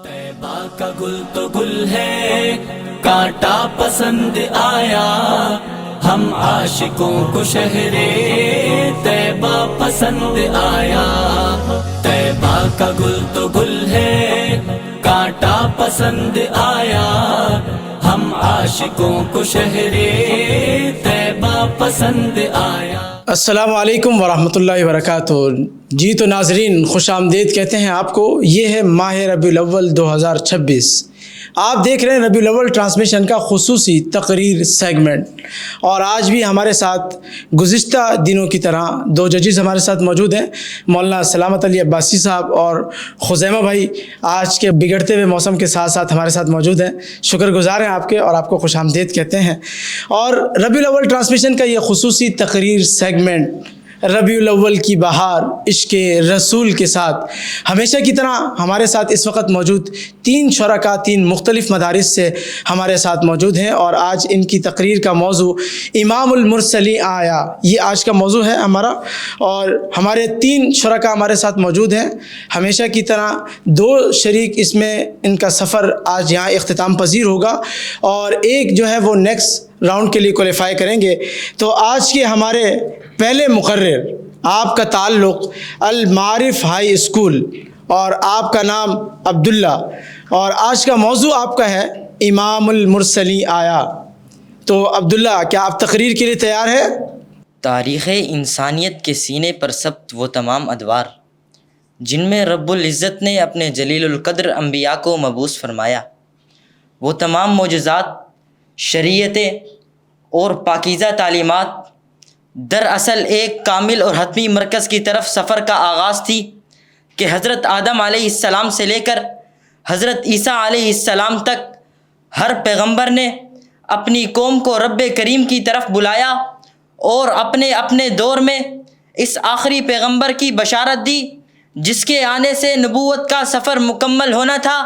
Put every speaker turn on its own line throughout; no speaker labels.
طیبہ کا گل تو گل ہے، کانٹا پسند آیا، ہم عاشقوں کو شہر طیبہ پسند آیا۔ طیبہ کا گل تو گل ہے، کانٹا پسند آیا، ہم عاشقوں کو شہر طیبہ پسند آیا۔
السلام علیکم ورحمۃ اللہ وبرکاتہ۔ جی تو ناظرین، خوش آمدید کہتے ہیں آپ کو۔ یہ ہے ماہ ربیع الاول 2026۔ آپ دیکھ رہے ہیں ربیع الاول ٹرانسمیشن کا خصوصی تقریر سیگمنٹ، اور آج بھی ہمارے ساتھ گزشتہ دنوں کی طرح دو ججز ہمارے ساتھ موجود ہیں، مولانا سلامت علی عباسی صاحب اور خزیمہ بھائی۔ آج کے بگڑتے ہوئے موسم کے ساتھ ساتھ ہمارے ساتھ موجود ہیں، شکر گزار ہیں آپ کے، اور آپ کو خوش آمدید کہتے ہیں۔ اور ربیع الاول ٹرانسمیشن کا یہ خصوصی تقریر سیگمنٹ ربیع الاول کی بہار عشق رسول کے ساتھ ہمیشہ کی طرح ہمارے ساتھ اس وقت موجود تین شرکاء، تین مختلف مدارس سے ہمارے ساتھ موجود ہیں، اور آج ان کی تقریر کا موضوع امام المرسلین آیا، یہ آج کا موضوع ہے ہمارا۔ اور ہمارے تین شرکاء ہمارے ساتھ موجود ہیں، ہمیشہ کی طرح دو شریک اس میں ان کا سفر آج یہاں اختتام پذیر ہوگا، اور ایک جو ہے وہ نیکسٹ راؤنڈ کے لیے کوالیفائی کریں گے۔ تو آج کے ہمارے پہلے مقرر، آپ کا تعلق المعارف ہائی اسکول اور آپ کا نام عبداللہ، اور آج کا موضوع آپ کا ہے امام المرسلین آیا۔ تو عبداللہ، کیا آپ تقریر کے لیے تیار ہیں؟
تاریخ انسانیت کے سینے پر ثبت وہ تمام ادوار جن میں رب العزت نے اپنے جلیل القدر انبیاء کو مبعوث فرمایا، وہ تمام معجزات، شریعتیں اور پاکیزہ تعلیمات دراصل ایک کامل اور حتمی مرکز کی طرف سفر کا آغاز تھی کہ حضرت آدم علیہ السلام سے لے کر حضرت عیسیٰ علیہ السلام تک ہر پیغمبر نے اپنی قوم کو رب کریم کی طرف بلایا، اور اپنے اپنے دور میں اس آخری پیغمبر کی بشارت دی جس کے آنے سے نبوت کا سفر مکمل ہونا تھا۔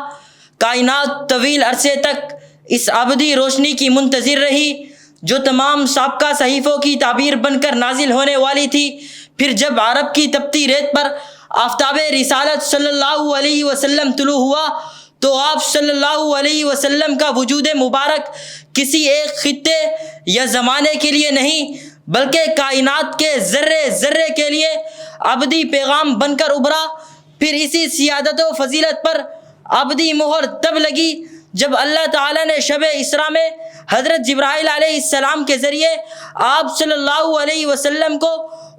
کائنات طویل عرصے تک اس ابدی روشنی کی منتظر رہی جو تمام سابقہ صحیفوں کی تعبیر بن کر نازل ہونے والی تھی۔ پھر جب عرب کی تپتی ریت پر آفتاب رسالت صلی اللہ علیہ وسلم طلوع ہوا تو آپ صلی اللہ علیہ وسلم کا وجود مبارک کسی ایک خطے یا زمانے کے لیے نہیں بلکہ کائنات کے ذرے ذرے کے لیے ابدی پیغام بن کر ابھرا۔ پھر اسی سیادت و فضیلت پر ابدی مہر تب لگی جب اللہ تعالیٰ نے شب اسراء میں حضرت جبرائیل علیہ السلام کے ذریعے آپ صلی اللہ علیہ وسلم کو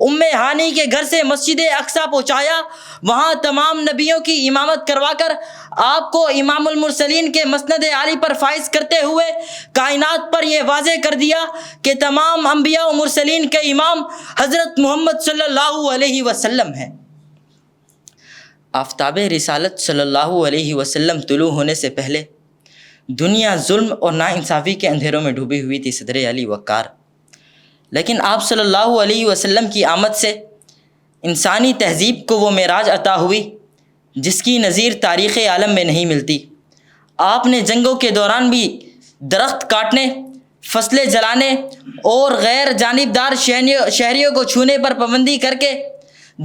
ام ہانی کے گھر سے مسجد اقصیٰ پہنچایا، وہاں تمام نبیوں کی امامت کروا کر آپ کو امام المرسلین کے مسند عالی پر فائز کرتے ہوئے کائنات پر یہ واضح کر دیا کہ تمام انبیاء و مرسلین کے امام حضرت محمد صلی اللہ علیہ وسلم ہیں۔ آفتاب رسالت صلی اللہ علیہ وسلم طلوع ہونے سے پہلے دنیا ظلم اور ناانصافی کے اندھیروں میں ڈوبی ہوئی تھی صدر علی وقار، لیکن آپ صلی اللہ علیہ وسلم کی آمد سے انسانی تہذیب کو وہ معراج عطا ہوئی جس کی نظیر تاریخ عالم میں نہیں ملتی۔ آپ نے جنگوں کے دوران بھی درخت کاٹنے، فصلیں جلانے اور غیر جانبدار شہریوں کو چھونے پر پابندی کر کے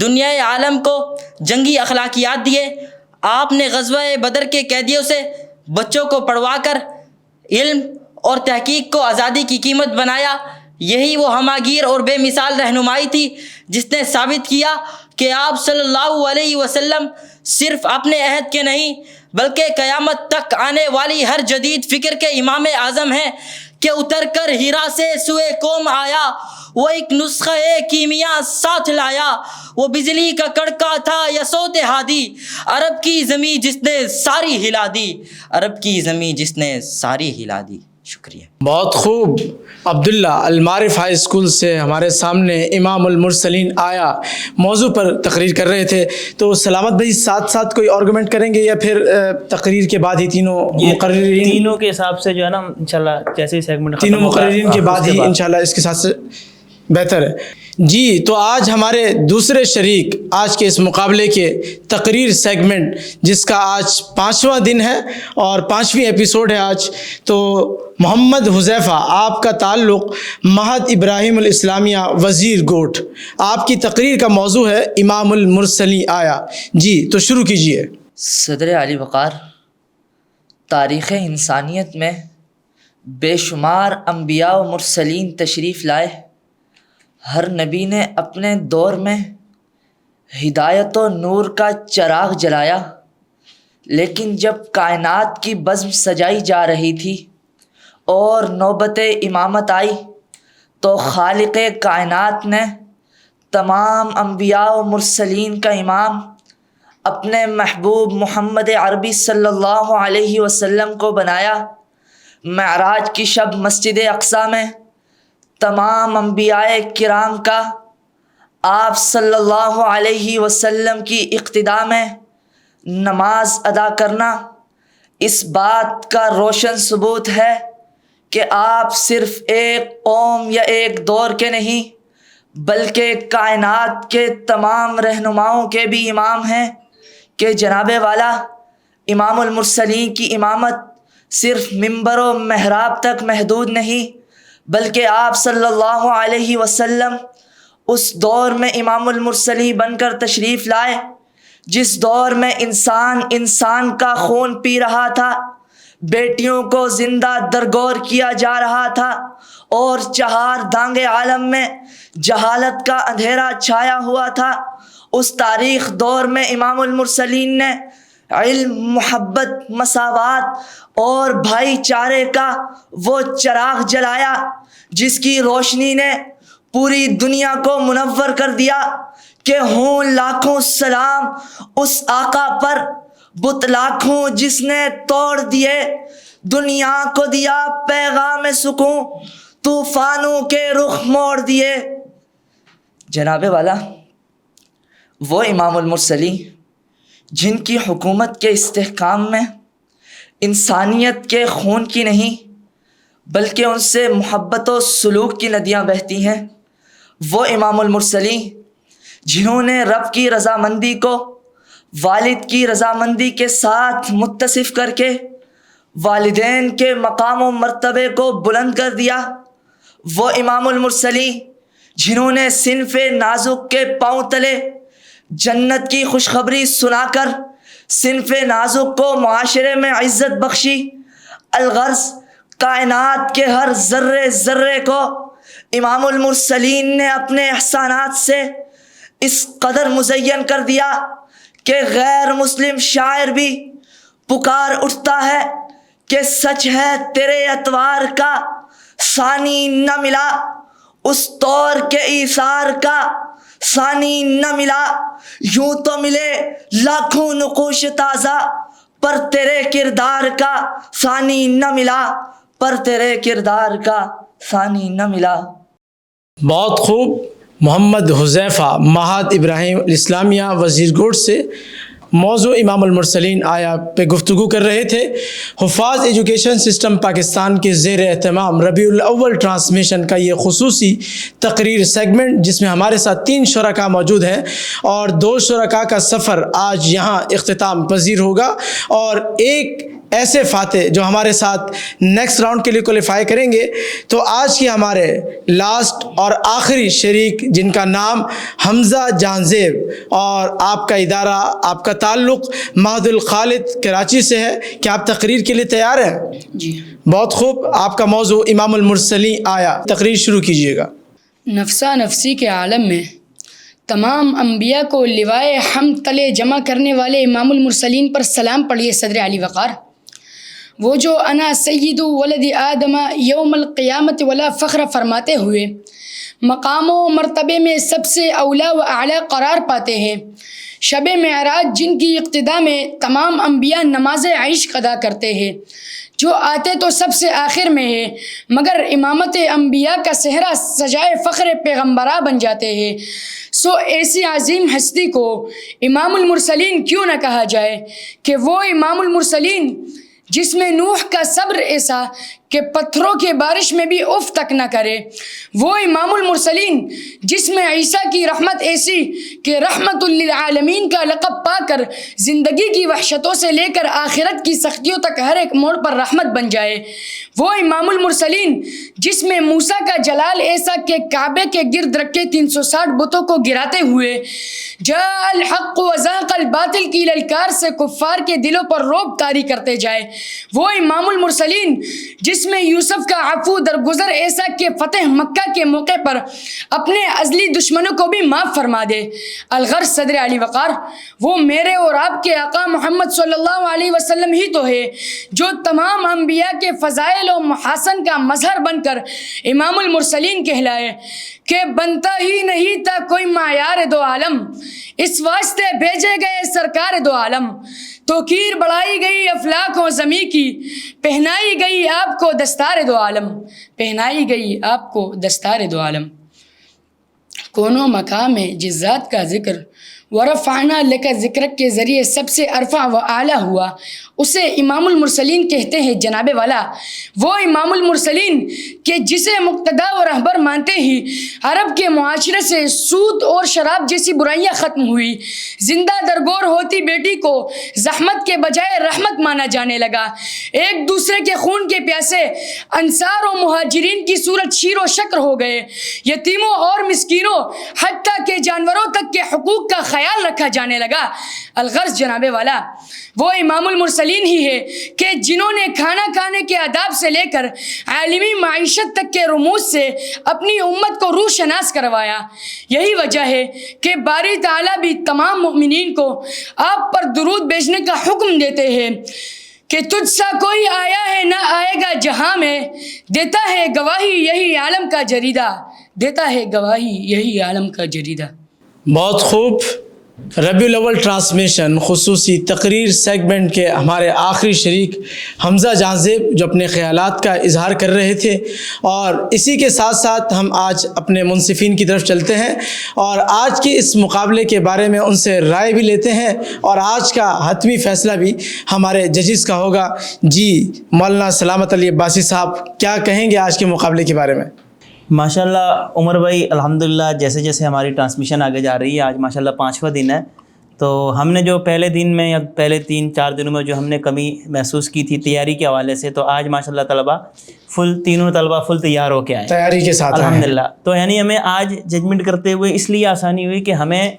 دنیا عالم کو جنگی اخلاقیات دیے۔ آپ نے غزوہ بدر کے قیدیوں سے بچوں کو پڑھوا کر علم اور تحقیق کو آزادی کی قیمت بنایا۔ یہی وہ ہماگیر اور بے مثال رہنمائی تھی جس نے ثابت کیا کہ آپ صلی اللہ علیہ وسلم صرف اپنے عہد کے نہیں بلکہ قیامت تک آنے والی ہر جدید فکر کے امام اعظم ہیں کہ اتر کر ہیرا سے سوئے قوم آیا، وہ ایک نسخہ کیمیا ساتھ لایا، وہ بجلی کا کڑکا تھا یا صوت ہادی، عرب کی زمین جس نے ساری ہلا دی، عرب کی زمین جس نے ساری ہلا دی۔ شکریہ۔
بہت خوب۔ عبداللہ المعارف ہائی اسکول سے ہمارے سامنے امام المرسلین آیا موضوع پر تقریر کر رہے تھے۔ تو سلامت بھائی ساتھ ساتھ کوئی آرگومنٹ کریں گے یا پھر تقریر کے بعد ہی تینوں مقررین؟
تینوں کے حساب سے جو ہے نا انشاءاللہ جیسے ہی سیگمنٹ
تینوں مقررین کے بعد ہی انشاءاللہ اس کے ساتھ سے بہتر ہے۔ جی تو آج ہمارے دوسرے شریک آج کے اس مقابلے کے تقریر سیگمنٹ جس کا آج 5واں دن ہے اور 5ویں ایپیسوڈ ہے آج، تو محمد حذیفہ، آپ کا تعلق مہد ابراہیم الاسلامیہ وزیر گوٹھ، آپ کی تقریر کا موضوع ہے امام المرسلین آیا۔ جی تو شروع کیجئے۔
صدر علی وقار،
تاریخ انسانیت میں بے شمار انبیاء و مرسلین تشریف لائے. ہر نبی نے اپنے دور میں ہدایت و نور کا چراغ جلایا، لیکن جب کائنات کی بزم سجائی جا رہی تھی اور نوبت امامت آئی تو خالق کائنات نے تمام انبیاء و مرسلین کا امام اپنے محبوب محمد عربی صلی اللہ علیہ وسلم کو بنایا. معراج کی شب مسجد اقصی میں تمام انبیاء کرام کا آپ صلی اللہ علیہ وسلم کی اقتداء میں نماز ادا کرنا اس بات کا روشن ثبوت ہے کہ آپ صرف ایک قوم یا ایک دور کے نہیں بلکہ کائنات کے تمام رہنماؤں کے بھی امام ہیں کہ جناب والا امام المرسلین کی امامت صرف ممبر و محراب تک محدود نہیں، بلکہ آپ صلی اللہ علیہ وسلم اس دور میں امام المرسلین بن کر تشریف لائے جس دور میں انسان کا خون پی رہا تھا، بیٹیوں کو زندہ درگور کیا جا رہا تھا اور چہار دانگ عالم میں جہالت کا اندھیرا چھایا ہوا تھا. اس تاریخ دور میں امام المرسلین نے علم، محبت، مساوات اور بھائی چارے کا وہ چراغ جلایا جس کی روشنی نے پوری دنیا کو منور کر دیا کہ ہوں لاکھوں سلام اس آقا پر، بت لاکھوں جس نے توڑ دیے، دنیا کو دیا پیغام سکون، طوفانوں کے رخ موڑ دیے. جناب والا وہ امام المرسلین جن کی حکومت کے استحکام میں انسانیت کے خون کی نہیں بلکہ ان سے محبت و سلوک کی ندیاں بہتی ہیں، وہ امام المرسلین جنہوں نے رب کی رضامندی کو والد کی رضامندی کے ساتھ متصف کر کے والدین کے مقام و مرتبے کو بلند کر دیا، وہ امام المرسلین جنہوں نے صنف نازک کے پاؤں تلے جنت کی خوشخبری سنا کر صنف نازک کو معاشرے میں عزت بخشی. الغرض کائنات کے ہر ذرے ذرے کو امام المرسلین نے اپنے احسانات سے اس قدر مزین کر دیا کہ غیر مسلم شاعر بھی پکار اٹھتا ہے کہ سچ ہے تیرے اتوار کا ثانی نہ ملا، اس طور کے ایثار کا ثانی نہ ملا. یوں تو ملے لاکھوں نقوش تازہ پر تیرے کردار کا ثانی نہ ملا، پر تیرے کردار کا ثانی نہ ملا.
بہت خوب. محمد حذیفہ معہد ابراہیم الاسلامیہ وزیر گوٹ سے موضوع امام المرسلین آیا پہ گفتگو کر رہے تھے. حفاظ ایجوکیشن سسٹم پاکستان کے زیر اہتمام ربیع الاول ٹرانسمیشن کا یہ خصوصی تقریر سیگمنٹ جس میں ہمارے ساتھ 3 شرکاء موجود ہیں اور 2 شرکاء کا سفر آج یہاں اختتام پذیر ہوگا اور ایک ایسے فاتح جو ہمارے ساتھ نیکسٹ راؤنڈ کے لیے کوالیفائی کریں گے. تو آج کے ہمارے لاسٹ اور آخری شریک جن کا نام حمزہ جہانزیب اور آپ کا ادارہ، آپ کا تعلق معہد الخالد کراچی سے ہے، کہ آپ تقریر کے لیے تیار ہیں؟
جی
بہت خوب. آپ کا موضوع امام المرسلین آیا، تقریر شروع کیجیے گا.
نفسا نفسی کے عالم میں تمام انبیاء کو لوائے حمد تلے جمع کرنے والے امام المرسلین پر سلام پڑھیے صدر علی وقار. وہ جو انا سید ولد آدم یوم القیامت ولا فخر فرماتے ہوئے مقام و مرتبے میں سب سے اولا و اعلیٰ قرار پاتے ہیں. شب معراج جن کی اقتداء میں تمام انبیاء نماز عشق ادا کرتے ہیں، جو آتے تو سب سے آخر میں ہے مگر امامت انبیاء کا صحرا سجائے فخر پیغمبرہ بن جاتے ہیں. سو ایسی عظیم ہستی کو امام المرسلین کیوں نہ کہا جائے کہ وہ امام المرسلین جس میں نوح کا صبر ایسا کہ پتھروں کی بارش میں بھی اف تک نہ کرے، وہ امام المرسلین جس میں عیسیٰ کی رحمت ایسی کہ رحمت للعالمین کا لقب پا کر زندگی کی وحشتوں سے لے کر آخرت کی سختیوں تک ہر ایک موڑ پر رحمت بن جائے، وہ امام المرسلین جس میں موسیٰ کا جلال ایسا کہ کعبے کے گرد رکھے 360 بتوں کو گراتے ہوئے جاء الحق وزاق الباطل کی للکار سے کفار کے دلوں پر رعب طاری کرتے جائے، وہ امام المرسلین جس میں یوسف کا عفو درگزر ایسا کہ فتح مکہ کے موقع پر اپنے ازلی دشمنوں کو بھی معاف فرما دے۔ الغرض صدر علی وقار وہ میرے اور آپ کے آقا محمد صلی اللہ علیہ وسلم ہی تو ہے جو تمام انبیاء کے فضائل و محاسن کا مظہر بن کر امام المرسلین کہلائے کہ بنتا ہی نہیں تھا کوئی معیار دو عالم، اس واسطے بھیجے گئے سرکار دو عالم، توقیر بڑھائی گئی افلاک و زمیں کی، پہنائی گئی آپ کو دستار دو عالم، پہنائی گئی آپ کو دستار دو عالم۔ کون و مقام ہے جس ذات کا ذکر ورفعنا لک ذکرک کے ذریعے سب سے ارفع و اعلیٰ ہوا، اسے امام المرسلین کہتے ہیں جناب والا، وہ امام المرسلین کہ جسے مقتدا و رہبر مانتے ہی عرب کے معاشرے سے سود اور شراب جیسی برائیاں ختم ہوئی، زندہ درگور ہوتی بیٹی کو زحمت کے بجائے رحمت مانا جانے لگا، ایک دوسرے کے خون کے پیاسے انصار و مہاجرین کی صورت شیر و شکر ہو گئے، یتیموں اور مسکینوں حتیٰ کہ جانوروں تک کے حقوق کا خیال رکھا جانے لگا۔ الغرض جناب والا وہ امام المرسلین ہی ہے کہ جنہوں نے کھانا کھانے کے آداب سے لے کر عالمی معیشت تک کے رموز سے اپنی امت کو روح شناس کروایا۔ یہی وجہ ہے کہ باری تعالیٰ بھی تمام مؤمنین کو آپ پر درود بھیجنے کا حکم دیتے ہیں کہ تجھ سا کوئی آیا ہے نہ آئے گا جہاں میں، دیتا ہے گواہی یہی عالم کا جریدہ، دیتا ہے گواہی یہی عالم کا جریدہ۔
بہت خوب۔ ربیع الاول ٹرانسمیشن خصوصی تقریر سیگمنٹ کے ہمارے آخری شریک حمزہ جان زیب جو اپنے خیالات کا اظہار کر رہے تھے، اور اسی کے ساتھ ساتھ ہم آج اپنے منصفین کی طرف چلتے ہیں اور آج کے اس مقابلے کے بارے میں ان سے رائے بھی لیتے ہیں، اور آج کا حتمی فیصلہ بھی ہمارے ججز کا ہوگا۔ جی مولانا سلامت علی عباسی صاحب کیا کہیں گے آج کے مقابلے کے بارے میں؟
ماشاءاللہ عمر بھائی الحمدللہ جیسے جیسے ہماری ٹرانسمیشن آگے جا رہی ہے، آج ماشاءاللہ 5واں دن ہے، تو ہم نے جو پہلے دن میں یا پہلے 3-4 دنوں میں جو ہم نے کمی محسوس کی تھی تیاری کے حوالے سے، تو آج ماشاءاللہ طلبہ تینوں طلبہ فل تیار ہو کے آئے
تیاری کے ساتھ
الحمدللہ۔ تو یعنی ہمیں آج ججمنٹ کرتے ہوئے اس لیے آسانی ہوئی کہ ہمیں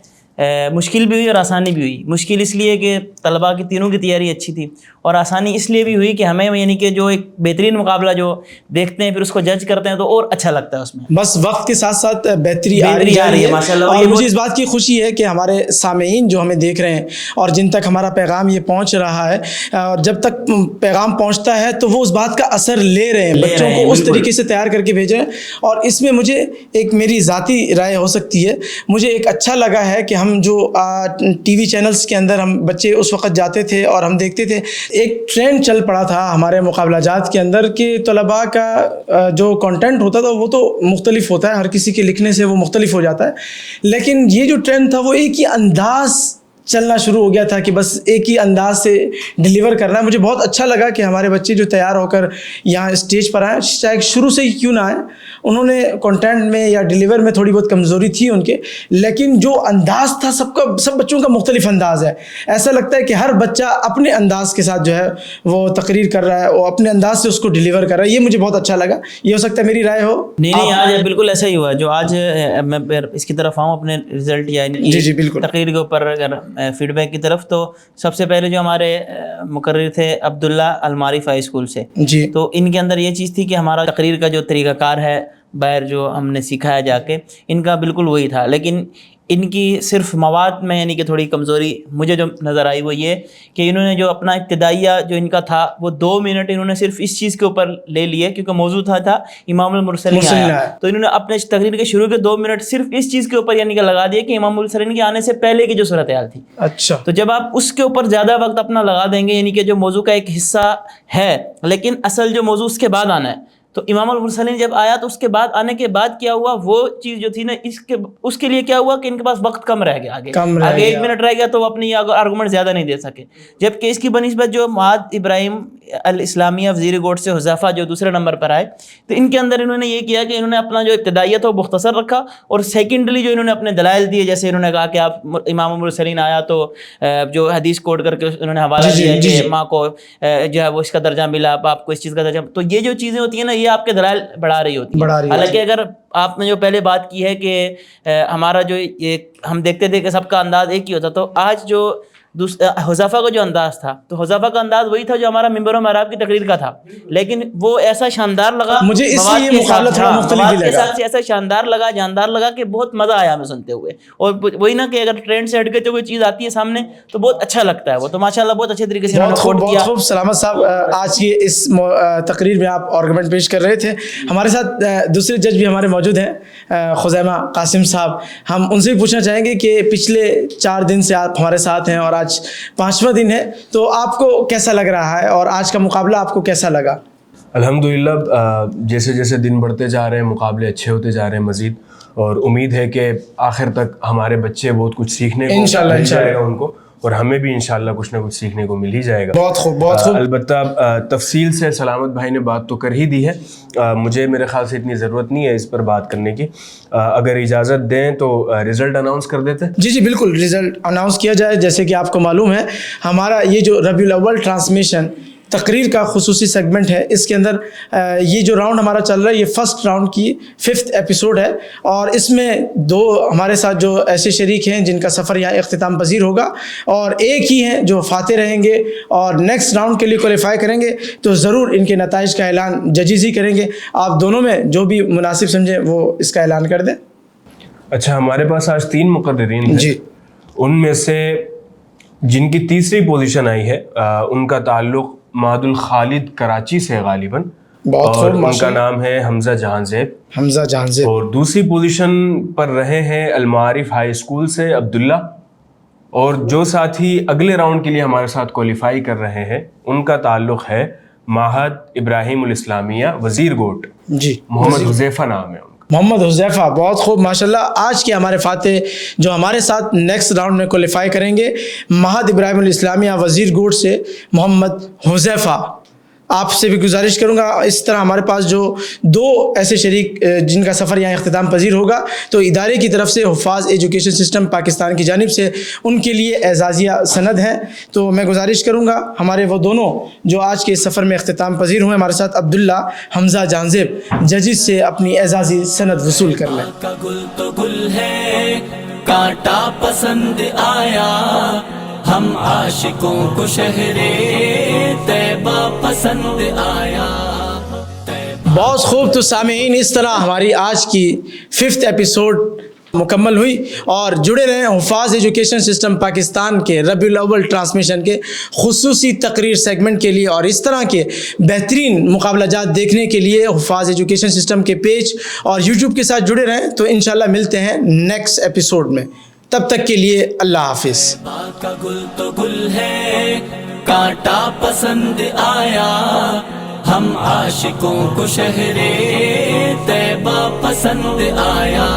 مشکل بھی ہوئی اور آسانی بھی ہوئی۔ مشکل اس لیے کہ طلباء کی تینوں کی تیاری اچھی تھی، اور آسانی اس لیے بھی ہوئی کہ ہمیں یعنی کہ جو ایک بہترین مقابلہ جو دیکھتے ہیں پھر اس کو جج کرتے ہیں تو اور اچھا لگتا ہے اس میں،
بس وقت کے ساتھ ساتھ بہتری آ رہی ہے
ماشاءاللہ۔
اور مجھے اس بات کی خوشی ہے کہ ہمارے سامعین جو ہمیں دیکھ رہے ہیں اور جن تک ہمارا پیغام یہ پہنچ رہا ہے، اور جب تک پیغام پہنچتا ہے تو وہ اس بات کا اثر لے رہے ہیں، بچوں کو اس طریقے سے تیار کر کے بھیجیں۔ اور اس میں مجھے ایک میری ذاتی رائے ہو سکتی ہے، مجھے ایک اچھا لگا ہے کہ ہم جو ٹی وی چینلز کے اندر ہم بچے اس وقت جاتے تھے اور ہم دیکھتے تھے، ایک ٹرینڈ چل پڑا تھا ہمارے مقابلہ جات کے اندر کہ طلباء کا جو کنٹینٹ ہوتا تھا وہ تو مختلف ہوتا ہے، ہر کسی کے لکھنے سے وہ مختلف ہو جاتا ہے، لیکن یہ جو ٹرینڈ تھا وہ ایک ہی انداز چلنا شروع ہو گیا تھا کہ بس ایک ہی انداز سے ڈیلیور کرنا ہے۔ مجھے بہت اچھا لگا کہ ہمارے بچے جو تیار ہو کر یہاں اسٹیج پر آئے، چاہے شروع سے ہی کیوں نہ آئے، انہوں نے کنٹینٹ میں یا ڈیلیور میں تھوڑی بہت کمزوری تھی ان کے، لیکن جو انداز تھا سب بچوں کا مختلف انداز ہے، ایسا لگتا ہے کہ ہر بچہ اپنے انداز کے ساتھ جو ہے وہ تقریر کر رہا ہے، وہ اپنے انداز سے اس کو ڈیلیور کر رہا ہے، یہ مجھے بہت اچھا لگا۔ یہ ہو سکتا ہے میری رائے ہو؟
نہیں آج بالکل ایسا ہی ہوا جو آج میں اس کی طرف آؤں اپنے رزلٹ یا
جی بالکل
تقریر کے اوپر اگر فیڈ بیک کی طرف، تو سب سے پہلے جو ہمارے مقرر تھے عبداللہ المعارف ہائی اسکول سے،
جی،
تو ان کے اندر یہ چیز تھی کہ ہمارا تقریر کا جو طریقہ کار ہے باہر جو ہم نے سکھایا جا کے، ان کا بالکل وہی تھا، لیکن ان کی صرف مواد میں یعنی کہ تھوڑی کمزوری مجھے جو نظر آئی وہ یہ کہ انہوں نے جو اپنا ابتدائیہ جو ان کا تھا وہ 2 منٹ انہوں نے صرف اس چیز کے اوپر لے لیے، کیونکہ موضوع تھا امام المرسلین آیا، تو انہوں نے اپنے تقریر کے شروع کے 2 منٹ صرف اس چیز کے اوپر یعنی کہ لگا دیا کہ امام المرسلین کے آنے سے پہلے کی جو صورتحال تھی۔
اچھا،
تو جب آپ اس کے اوپر زیادہ وقت اپنا لگا دیں گے یعنی کہ جو موضوع کا ایک حصہ ہے لیکن اصل جو موضوع اس کے بعد آنا ہے، تو امام المرسلین جب آیا تو اس کے بعد آنے کے بعد کیا ہوا، وہ چیز جو تھی نا اس کے لیے کیا ہوا کہ ان کے پاس وقت کم رہ گیا، آگے 1 منٹ رہ گیا تو وہ اپنی آرگومنٹ زیادہ نہیں دے سکے، جبکہ اس کی بنسبت جو معاذ ابراہیم الاسلامیہ وزیر کوٹ سے حذیفہ جو دوسرے نمبر پر آئے، تو ان کے اندر انہوں نے یہ کیا کہ انہوں نے اپنا جو ابتدائیہ تھا وہ مختصر رکھا، اور سیکنڈلی جو انہوں نے اپنے دلائل دیے، جیسے انہوں نے کہا کہ آپ امام المرسلین آیا تو جو حدیث کوٹ کر کے انہوں نے حوالہ دیا کہ ماں کو جو ہے وہ اس کا درجہ ملا، باپ کو اس چیز کا درجہ، تو یہ جو چیزیں ہوتی ہیں نا یہ آپ کے دلائل بڑھا رہی ہوتی ہیں۔ حالانکہ اگر آپ نے جو پہلے بات کی ہے کہ ہمارا جو یہ ہم دیکھتے تھے کہ سب کا انداز ایک ہی ہوتا، تو آج جو حذیفہ کا جو انداز تھا، تو حذیفہ کا انداز وہی تھا جو ہمارا منبر و محراب کی تقریر کا تھا، لیکن وہ ایسا شاندار لگا،
مجھے اس لیے یہ مقابلہ تھوڑا مختلف بھی لگا،
سے ایسا شاندار لگا، جاندار لگا کہ بہت مزہ آیا ہمیں سنتے ہوئے، اور وہی نا کہ اگر ٹرینڈ سے ہٹ کے کوئی چیز آتی ہے سامنے تو بہت اچھا لگتا ہے وہ، تو ماشاءاللہ بہت اچھے طریقے سے
بہت خوب سلامت صاحب، آج کی اس تقریر میں آپ آرگومنٹ پیش کر رہے تھے۔ ہمارے ساتھ دوسرے جج بھی ہمارے موجود ہیں، خزیمہ قاسم صاحب، ہم ان سے بھی پوچھنا چاہیں گے کہ پچھلے 4 دن سے آپ ہمارے ساتھ ہیں اور آج 5واں دن ہے، تو آپ کو کیسا لگ رہا ہے اور آج کا مقابلہ آپ کو کیسا لگا؟
الحمدللہ جیسے جیسے دن بڑھتے جا رہے ہیں مقابلے اچھے ہوتے جا رہے ہیں مزید، اور امید ہے کہ آخر تک ہمارے بچے بہت کچھ سیکھنے کو مل جائے گا ان کو، اور ہمیں بھی انشاءاللہ کچھ نہ کچھ سیکھنے کو مل ہی جائے گا۔
بہت خوب، بہت خوب۔
البتہ تفصیل سے سلامت بھائی نے بات تو کر ہی دی ہے، مجھے میرے خیال سے اتنی ضرورت نہیں ہے اس پر بات کرنے کی۔ اگر اجازت دیں تو رزلٹ اناؤنس کر دیتے؟
جی بالکل، رزلٹ اناؤنس کیا جائے۔ جیسے کہ آپ کو معلوم ہے ہمارا یہ جو ربیع الاول ٹرانسمیشن تقریر کا خصوصی سیگمنٹ ہے، اس کے اندر یہ جو راؤنڈ ہمارا چل رہا ہے یہ فرسٹ راؤنڈ کی 5th ایپیسوڈ ہے، اور اس میں 2 ہمارے ساتھ جو ایسے شریک ہیں جن کا سفر یہاں اختتام پذیر ہوگا، اور ایک ہی ہیں جو فاتح رہیں گے اور نیکسٹ راؤنڈ کے لیے کوالیفائی کریں گے، تو ضرور ان کے نتائج کا اعلان ججز ہی کریں گے۔ آپ دونوں میں جو بھی مناسب سمجھیں وہ اس کا اعلان کر دیں۔
اچھا، ہمارے پاس آج 3 مقررین ہیں،
جی، ان
میں سے جن کی تیسری پوزیشن آئی ہے ان کا تعلق معد الخالد کراچی سے غالباً، اور ان کا نام ہے حمزہ جہاں زیب، اور دوسری پوزیشن پر رہے ہیں المعارف ہائی اسکول سے عبداللہ، اور جو ساتھی اگلے راؤنڈ کے لیے ہمارے ساتھ کوالیفائی کر رہے ہیں ان کا تعلق ہے معہد ابراہیم الاسلامیہ وزیر کوٹ،
جی،
محمد حذیفہ نام ہے۔
محمد حذیفہ، بہت خوب، ماشاءاللہ۔ آج کے ہمارے فاتح جو ہمارے ساتھ نیکسٹ راؤنڈ میں کوالیفائی کریں گے، معہد ابراہیم الاسلامیہ وزیر کوٹ سے محمد حذیفہ۔ آپ سے بھی گزارش کروں گا، اس طرح ہمارے پاس جو 2 ایسے شریک جن کا سفر یہاں اختتام پذیر ہوگا، تو ادارے کی طرف سے حفاظ ایجوکیشن سسٹم پاکستان کی جانب سے ان کے لیے اعزازیہ سند ہے، تو میں گزارش کروں گا ہمارے وہ دونوں جو آج کے اس سفر میں اختتام پذیر ہوئے ہمارے ساتھ عبداللہ، حمزہ جہاں زیب، ججز سے اپنی اعزازی سند وصول کر لیں۔
کا گل تو گل ہے، کانٹا پسند آیا، ہم عاشقوں کو شہر طیبہ پسند آیا۔
بہت خوب، تو سامعین اس طرح ہماری آج کی 5th ایپیسوڈ مکمل ہوئی، اور جڑے رہیں حفاظ ایجوکیشن سسٹم پاکستان کے ربیع الاول ٹرانسمیشن کے خصوصی تقریر سیگمنٹ کے لیے، اور اس طرح کے بہترین مقابلہ جات دیکھنے کے لیے حفاظ ایجوکیشن سسٹم کے پیج اور یوٹیوب کے ساتھ جڑے رہیں۔ تو انشاءاللہ ملتے ہیں نیکسٹ ایپیسوڈ میں، تب تک کے لیے اللہ حافظ۔
کا گل تو گل ہے، کانٹا پسند آیا، ہم عاشقوں کو شہر طیبہ پسند آیا۔